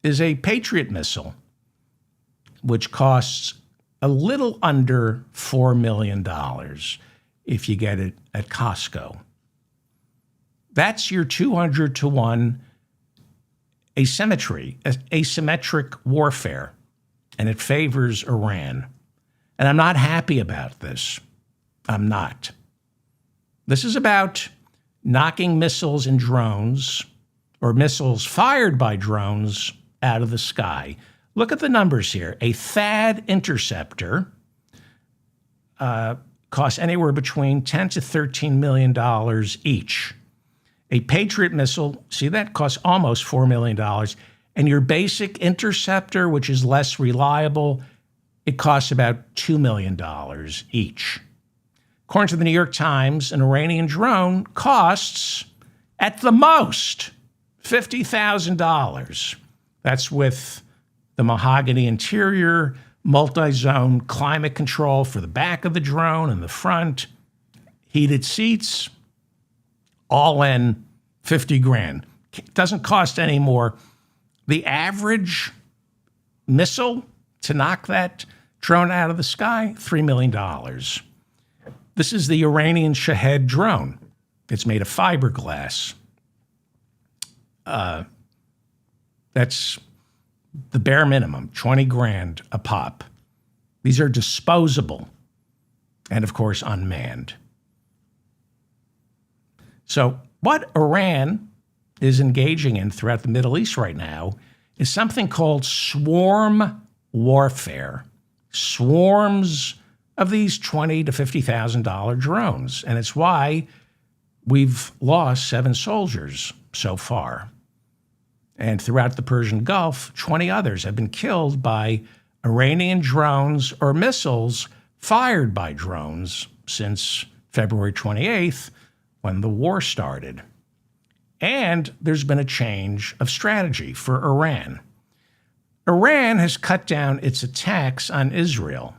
is a Patriot missile, which costs a little under $4 million if you get it at Costco. That's your 200 to 1 asymmetric warfare, and it favors Iran. And I'm not happy about this. I'm not. This is about knocking missiles and drones, or missiles fired by drones, out of the sky. Look at the numbers here. A THAAD interceptor costs anywhere between $10 to $13 million each. A Patriot missile, see that, costs almost $4 million. And your basic interceptor, which is less reliable, it costs about $2 million each. According to the New York Times, an Iranian drone costs, at the most, $50,000. That's with the mahogany interior, multi-zone climate control for the back of the drone and the front, heated seats, all in $50,000. It doesn't cost any more. The average missile to knock that drone out of the sky, $3 million. This is the Iranian Shahed drone. It's made of fiberglass. That's the bare minimum, $20,000 a pop. These are disposable and, of course, unmanned. So what Iran is engaging in throughout the Middle East right now is something called swarm warfare. Swarms of these $20,000 to $50,000 drones. And it's why we've lost 7 soldiers so far. And throughout the Persian Gulf, 20 others have been killed by Iranian drones or missiles fired by drones since February 28th, when the war started. And there's been a change of strategy for Iran. Iran has cut down its attacks on Israel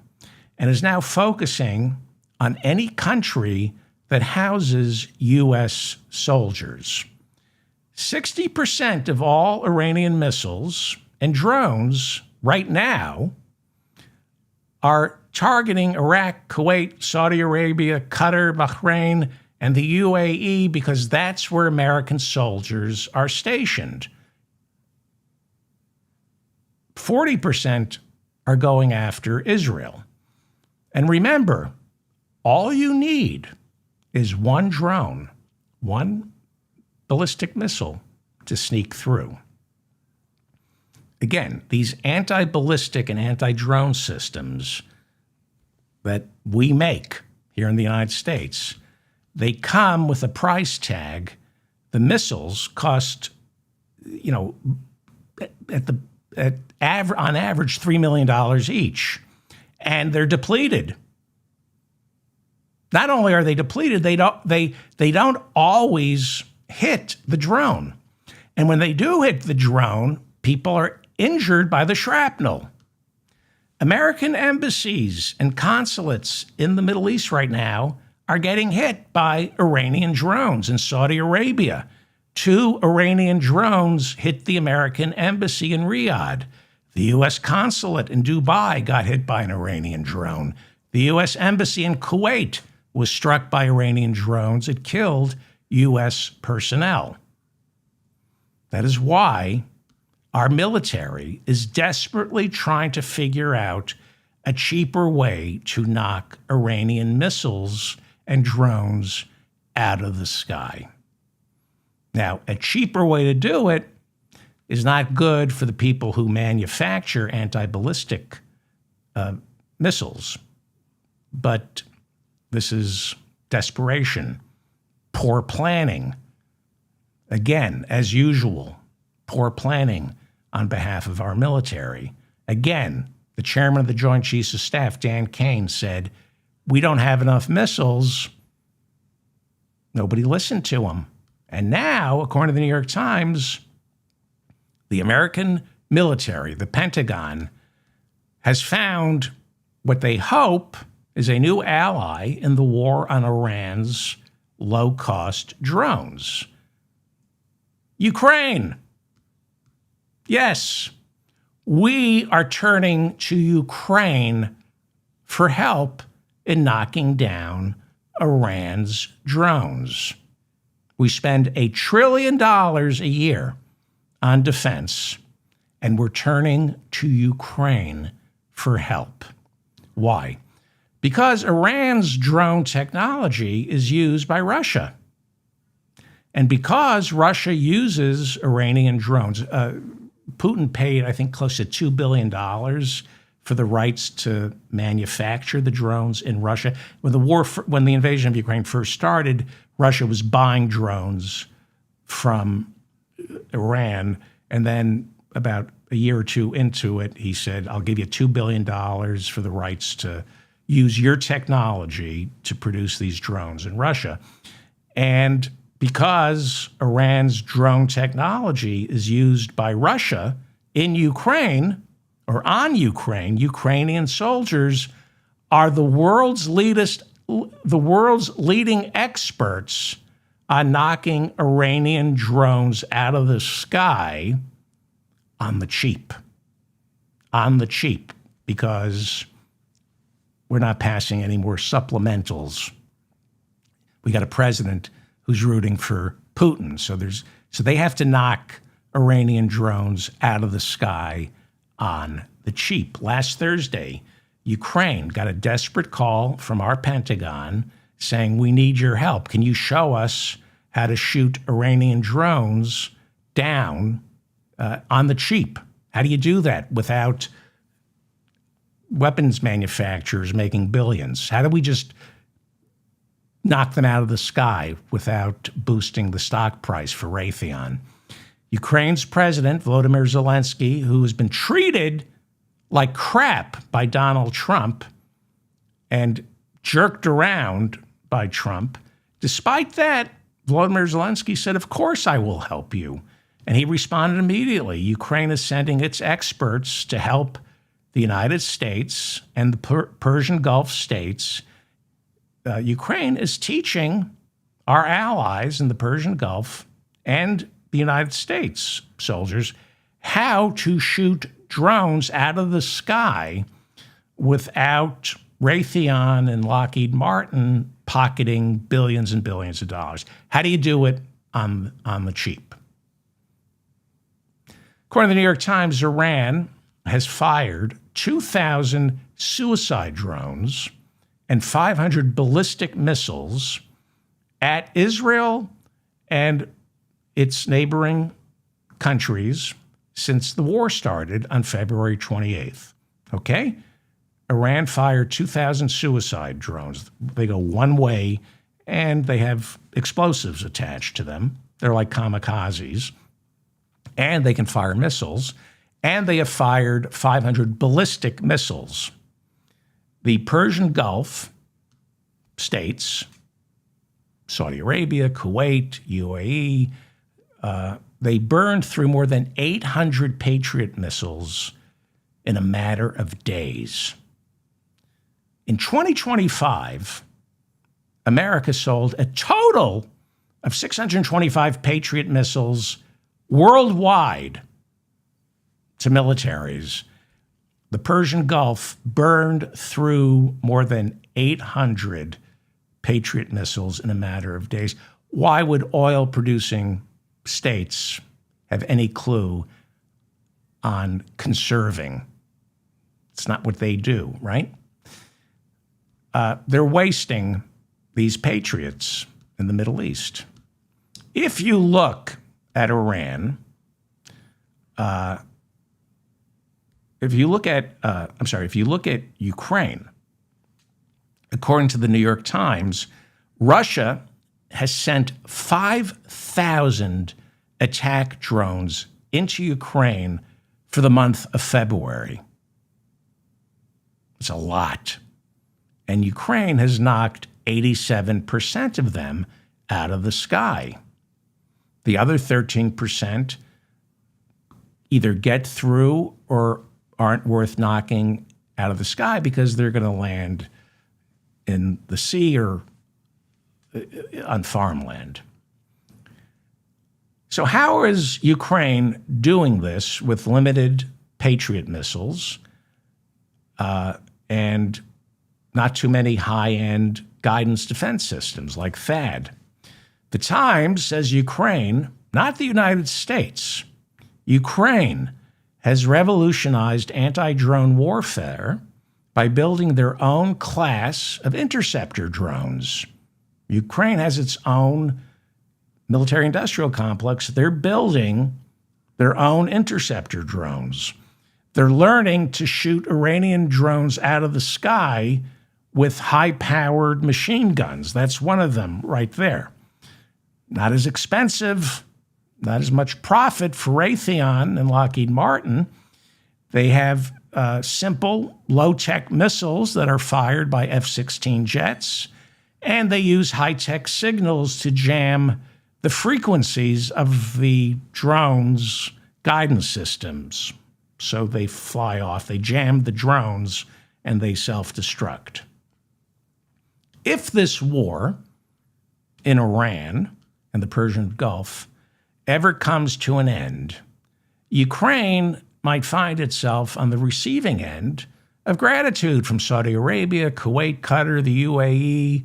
and is now focusing on any country that houses U.S. soldiers. 60% of all Iranian missiles and drones right now are targeting Iraq, Kuwait, Saudi Arabia, Qatar, Bahrain, and the UAE because that's where American soldiers are stationed. 40% are going after Israel. And remember, all you need is one drone, one ballistic missile to sneak through. Again, these anti-ballistic and anti-drone systems that we make here in the United States, they come with a price tag. The missiles cost, on average, $3 million each, and they're depleted. Not only are they depleted, they don't always hit the drone. And when they do hit the drone, people are injured by the shrapnel. American embassies and consulates in the Middle East right now are getting hit by Iranian drones. In Saudi Arabia, 2 Iranian drones hit the American embassy in Riyadh. The U.S. consulate in Dubai got hit by an Iranian drone. The U.S. embassy in Kuwait was struck by Iranian drones. It killed U.S. personnel. That is why our military is desperately trying to figure out a cheaper way to knock Iranian missiles and drones out of the sky. Now, a cheaper way to do it is not good for the people who manufacture anti-ballistic missiles, but this is desperation, poor planning. Again, as usual, poor planning on behalf of our military. Again, the chairman of the Joint Chiefs of Staff, Dan Kane, said, we don't have enough missiles. Nobody listened to him. And now, according to the New York Times, the American military, the Pentagon, has found what they hope is a new ally in the war on Iran's low-cost drones. Ukraine. Yes, we are turning to Ukraine for help in knocking down Iran's drones. We spend $1 trillion a year on defense, and we're turning to Ukraine for help. Why? Because Iran's drone technology is used by Russia. And because Russia uses Iranian drones, Putin paid, I think, close to $2 billion for the rights to manufacture the drones in Russia. When the invasion of Ukraine first started, Russia was buying drones from Iran. And then about a year or two into it, he said, I'll give you $2 billion for the rights to use your technology to produce these drones in Russia. And because Iran's drone technology is used by Russia in Ukraine or on Ukraine, Ukrainian soldiers are the world's leading experts on knocking Iranian drones out of the sky on the cheap. On the cheap, because we're not passing any more supplementals. We got a president who's rooting for Putin. So they have to knock Iranian drones out of the sky on the cheap. Last Thursday, Ukraine got a desperate call from our Pentagon saying, we need your help. Can you show us how to shoot Iranian drones down on the cheap? How do you do that without weapons manufacturers making billions? How do we just knock them out of the sky without boosting the stock price for Raytheon? Ukraine's president, Volodymyr Zelensky, who has been treated like crap by Donald Trump and jerked around by Trump, despite that, Volodymyr Zelensky said, "Of course I will help you." And he responded immediately. Ukraine is sending its experts to help the United States and the Persian Gulf states. Ukraine is teaching our allies in the Persian Gulf and the United States soldiers how to shoot drones out of the sky without Raytheon and Lockheed Martin pocketing billions and billions of dollars. How do you do it on the cheap? According to the New York Times, Iran has fired 2,000 suicide drones and 500 ballistic missiles at Israel and its neighboring countries since the war started on February 28th. Okay? Iran fired 2,000 suicide drones. They go one way, and they have explosives attached to them. They're like kamikazes. And they can fire missiles. And they have fired 500 ballistic missiles. The Persian Gulf states, Saudi Arabia, Kuwait, UAE, they burned through more than 800 Patriot missiles in a matter of days. In 2025, America sold a total of 625 Patriot missiles worldwide to militaries. The Persian Gulf burned through more than 800 Patriot missiles in a matter of days. Why would oil-producing states have any clue on conserving? It's not what they do, right? They're wasting these Patriots in the Middle East. If you look at Iran, if you look at Ukraine, according to the New York Times, Russia has sent 5,000 attack drones into Ukraine for the month of February. It's a lot. And Ukraine has knocked 87% of them out of the sky. The other 13% either get through or aren't worth knocking out of the sky because they're going to land in the sea or on farmland. So how is Ukraine doing this with limited Patriot missiles and not too many high-end guidance defense systems like THAAD? The Times says Ukraine, not the United States, Ukraine has revolutionized anti-drone warfare by building their own class of interceptor drones. Ukraine has its own military-industrial complex. They're building their own interceptor drones. They're learning to shoot Iranian drones out of the sky with high-powered machine guns. That's one of them right there. Not as expensive, not as much profit for Raytheon and Lockheed Martin. They have simple, low-tech missiles that are fired by F-16 jets, and they use high-tech signals to jam the frequencies of the drones' guidance systems. So they fly off, they jam the drones, and they self-destruct. If this war in Iran and the Persian Gulf ever comes to an end, Ukraine might find itself on the receiving end of gratitude from Saudi Arabia, Kuwait, Qatar, the UAE,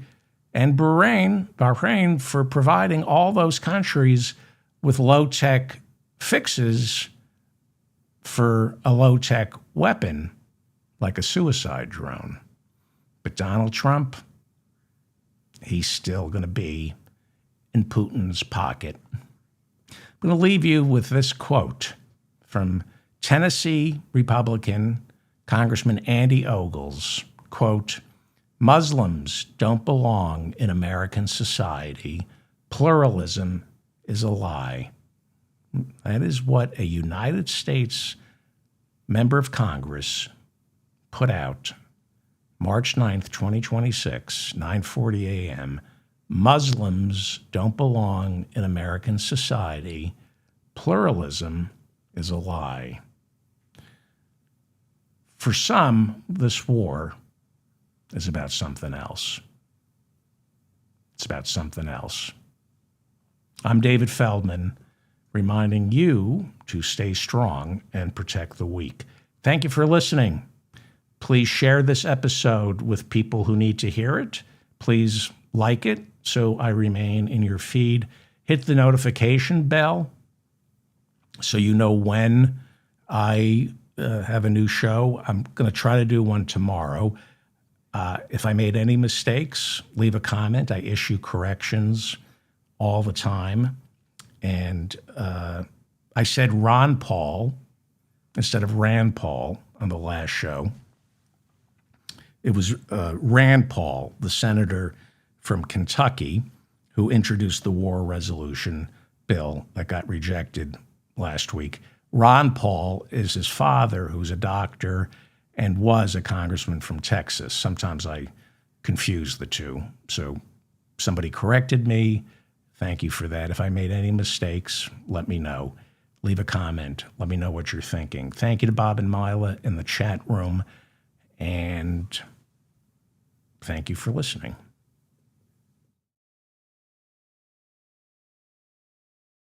and Bahrain for providing all those countries with low-tech fixes for a low-tech weapon like a suicide drone. But Donald Trump, he's still going to be in Putin's pocket. I'm going to leave you with this quote from Tennessee Republican Congressman Andy Ogles, quote, "Muslims don't belong in American society. Pluralism is a lie." That is what a United States member of Congress put out March 9th, 2026, 9:40 a.m., Muslims don't belong in American society. Pluralism is a lie. For some, this war is about something else. It's about something else. I'm David Feldman, reminding you to stay strong and protect the weak. Thank you for listening. Please share this episode with people who need to hear it. Please like it so I remain in your feed. Hit the notification bell so you know when I have a new show. I'm going to try to do one tomorrow. If I made any mistakes, leave a comment. I issue corrections all the time. And I said Ron Paul instead of Rand Paul on the last show. It was Rand Paul, the senator from Kentucky, who introduced the war resolution bill that got rejected last week. Ron Paul is his father, who's a doctor and was a congressman from Texas. Sometimes I confuse the two. So somebody corrected me. Thank you for that. If I made any mistakes, let me know. Leave a comment. Let me know what you're thinking. Thank you to Bob and Mila in the chat room. And thank you for listening.